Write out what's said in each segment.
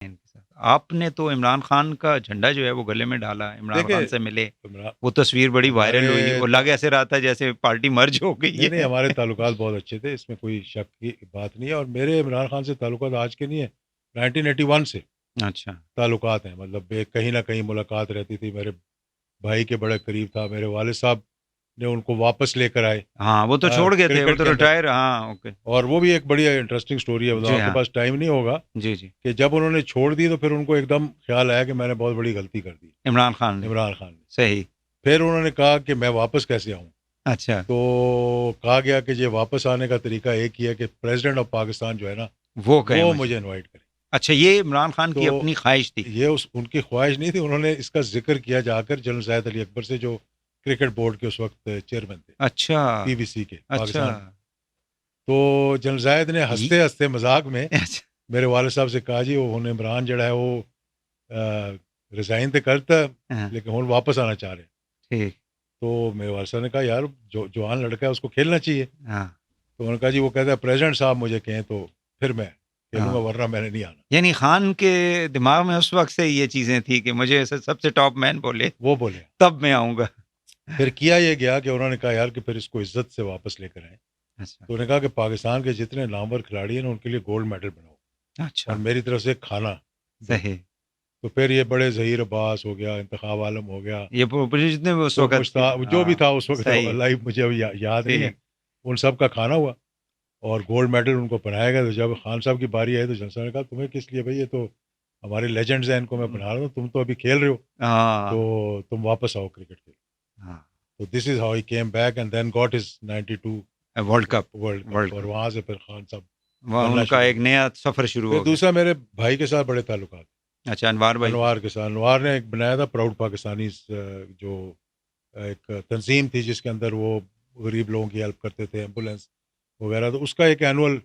ان کے ساتھ آپ نے تو عمران خان کا جھنڈا جو ہے وہ گلے میں ڈالا، عمران دیکھیں خان سے ملے، عمران وہ تصویر بڑی وائرل ہوئی، ہمارے وہ لگ ایسے رہا تھا جیسے پارٹی مرج ہو گئی نہیں ہے۔ ہمارے تعلقات بہت اچھے تھے، اس میں کوئی شک کی بات نہیں ہے، اور میرے عمران خان سے تعلقات آج کے نہیں ہیں، 1981 سے اچھا تعلقات ہیں، مطلب کہیں نہ کہیں ملاقات رہتی تھی، میرے بھائی کے بڑے قریب تھا، میرے والد صاحب نے ان کو واپس لے کر آئے ہاں، وہ تو چھوڑ گئے تھے، وہ کرکٹ تو کے اندر، ریٹائر، ہاں اوکے، اور وہ بھی ایک بڑی انٹرسٹنگ سٹوری ہے، مطلب جی آپ کے ہاں، پاس ٹائم نہیں ہوگا جی جی، کہ جب انہوں نے چھوڑ دی تو پھر ان کو ایک دم خیال آیا کہ میں نے بہت بڑی غلطی کر دی عمران خان نے، عمران خان نے، صحیح، پھر انہوں نے کہا کہ میں واپس کیسے آؤں، اچھا، تو کہا گیا کہ یہ واپس آنے کا طریقہ ایک ہی ہے کہ پریزیڈنٹ آف پاکستان جو ہے نا وہ کہیں وہ مجھے، مجھے انوائٹ کرے، اچھا یہ عمران خان تو کی اپنی خواہش تھی، یہ ان کی خواہش نہیں تھی، انہوں نے اس کا ذکر کیا جا کر جنرل زاہد علی اکبر سے، جو کرکٹ بورڈ کے اس وقت چیئرمین تھے اچھا، پی بی سی کے اچھا، پاکستان میں، تو جنرل زاہد نے ہنستے ہنستے مذاق میں اچھا، میرے والد صاحب سے کہا جی وہ ہن عمران جڑا ہے وہ ریزائن تو کرتا ہاں، لیکن ہن واپس آنا چاہ رہے ہیں، ٹھیک، تو میرے والد صاحب نے کہا یار جو جوان لڑکا ہے اس کو کھیلنا چاہیے، ہاں، تو انہوں نے کہا جی وہ کہتا ہے پریزیڈنٹ صاحب مجھے کہیں تو پھر میں کھیلوں ہاں، گا ورنہ میں نے نہیں آنا، یعنی خان کے دماغ میں اس وقت سے یہ چیزیں تھی کہ مجھے سب سے ٹاپ مین بولے وہ بولے، تب میں آؤں گا، پھر کیا یہ گیا کہ انہوں نے کہا یار کہ پھر اس کو عزت سے واپس لے کر آئیں، اچھا، تو انہوں نے کہا کہ پاکستان کے جتنے نامور کھلاڑی ہیں نا ان کے لیے گولڈ میڈل بناؤ اچھا، اور میری طرف سے کھانا دو، صحیح، تو پھر یہ بڑے ظہیر عباس ہو گیا، انتخاب عالم ہو گیا، یہ پوزیشن جتنے بھی اس تو وقت مشتاق جو بھی ہاں، تھا اس وقت صحیح، اللہ ہی مجھے ابھی یاد نہیں ہے، ٹھیک، ان سب کا کھانا ہوا اور گولڈ میڈل ان کو پہنایا گیا، تو جب خان صاحب کی باری آئی تو جن صاحب نے کہا تمہیں کس لیے بھائی، یہ تو ہمارے لیجنڈز ہیں، ان کو میں پہنا رہا ہوں، تم تو ابھی کھیل رہے ہو، ہاں، تو تم واپس آؤ کرکٹ کے، ہاں، تو this is how he came back and then got is 92 world cup, world world cup, اور کپ، وہاں سے پھر خان صاحب وہ بننا ان کا شروع ایک ہوئے، نیا سفر شروع پھر ہو گیا، دوسرا میرے بھائی کے ساتھ بڑے تعلقات، اچھا انوار بھائی، انوار کے ساتھ، انوار نے ایک بنایا تھا پراؤڈ پاکستانی، جو ایک تنظیم تھی جس کے اندر وہ غریب لوگوں کی ہیلپ کرتے تھے، ایمبولینس وغیرہ، تو اس کا ایک اینول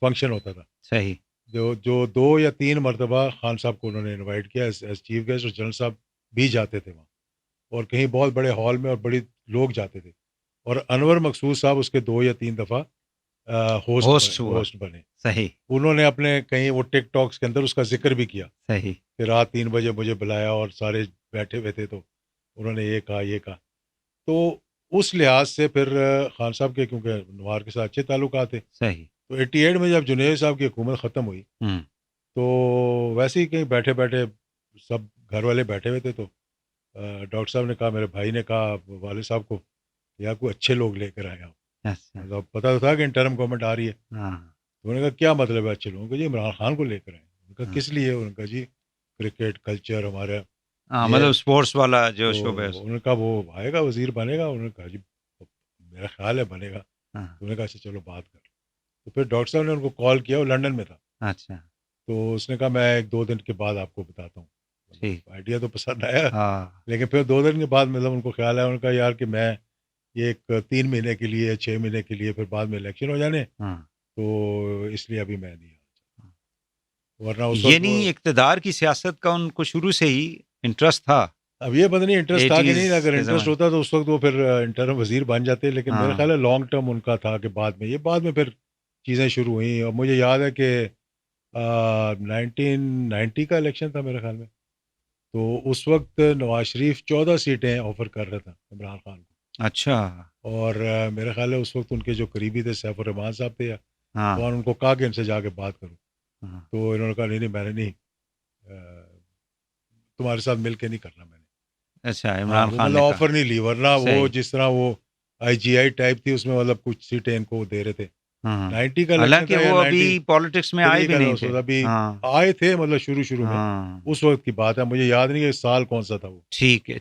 فنکشن ہوتا تھا، صحیح، جو 2 یا 3 مرتبہ خان صاحب کو انہوں نے انوائٹ کیا ایز چیف گیسٹ، اور جنرل صاحب بھی جاتے تھے وہاں، اور کہیں بہت بڑے ہال میں اور بڑی لوگ جاتے تھے، اور انور مقصود صاحب اس کے 2 یا 3 دفعہ ہوسٹ ہوا، ہوسٹ بنے، صحیح، انہوں نے اپنے کہیں وہ ٹک ٹاکس کے اندر اس کا ذکر بھی کیا صحیح، کہ رات 3 بجے مجھے بلایا اور سارے بیٹھے ہوئے تھے، تو انہوں نے یہ کہا، تو اس لحاظ سے پھر خان صاحب کے کیونکہ نوار کے ساتھ اچھے تعلقات تھے، صحیح، تو 88 میں جب جنید صاحب کی حکومت ختم ہوئی ہوں، تو ویسے ہی کہیں بیٹھے بیٹھے سب گھر والے بیٹھے ہوئے تھے، تو ڈاکٹر صاحب نے کہا، میرے بھائی نے کہا والد صاحب کو، یا کوئی اچھے لوگ لے کر آئے آپ، اچھا، مطلب پتہ تو تھا کہ انٹرم گورنمنٹ آ رہی ہے، ہاں، تو انہوں نے کہا کیا مطلب ہے اچھے لوگوں کو، جی عمران خان کو لے کر آئے، انہوں نے کہا ہاں، کس لیے، انہوں نے کہا جی کرکٹ کلچر ہمارا ہاں، یہ ہے، مطلب اسپورٹس والا جو تو شعبہ ہے انہوں نے کہا وہ آئے گا وزیر بنے گا، انہوں نے کہا جی میرا خیال ہے بنے گا، ہاں، تو انہوں نے کہا اچھا چلو بات کر، تو پھر ڈاکٹر صاحب نے ان کو کال کیا، وہ لنڈن میں تھا، اچھا، تو اس نے کہا میں 1-2 دن کے بعد آپ کو بتاتا ہوں، ٹھیک، مطلب آئیڈیا تو پسند آیا، ہاں، لیکن پھر 2 دن کے بعد مطلب ان کو خیال آیا، انہوں نے کہا یار کہ میں یہ ایک 3 مہینے کے لیے 6 مہینے کے لیے پھر بعد میں الیکشن ہو جانے، ہاں، تو اس لیے ابھی میں نہیں ہاں، آ ورنہ اس وقت وہ، یعنی اقتدار کی سیاست کا ان کو شروع سے ہی انٹرسٹ تھا، اب یہ پتہ نہیں انٹرسٹ تھا کہ 80s نہیں، اگر کے انٹرسٹ زمانے، ہوتا تو اس وقت وہ پھر انٹرم وزیر بن جاتے، لیکن میرا ہاں، خیال ہے لانگ ٹرم ان کا تھا کہ بعد میں یہ بعد میں پھر چیزیں شروع ہوئیں، اور مجھے یاد ہے کہ 1990 کا الیکشن تھا میرے خیال میں، تو اس وقت نواز شریف 14 سیٹیں آفر کر رہا تھا عمران خان اچھا، کو، اور میرا خیال ہے اس وقت ان کے جو قریبی تھے سیف الرحمان صاحب تھے، ہاں، تو ان کو کہا کہ ان سے جا کے بات کروں، ہاں، تو انہوں نے کہا نہیں نہیں میں نے نہیں، تمہارے ساتھ مل کے نہیں کرنا میں نے، اچھا ہاں عمران وہ خان مطلب نے کہا، آفر نہیں لی، ورنہ وہ صحیح، جس طرح وہ IGI ٹائپ تھی اس میں مطلب کچھ سیٹیں ان کو دے رہے تھے، ہاں، 90 کا الیکشن حالانکہ تھا یا وہ ابھی 93 پالیٹکس میں آئے بھی کا تھا، نہیں اس تھے، وقت ابھی ہاں، آئے تھے مطلب شروع میں، ہاں، اس وقت کی بات ہے، مجھے یاد نہیں کہ سال کون سا تھا وہ، ٹھیک ہے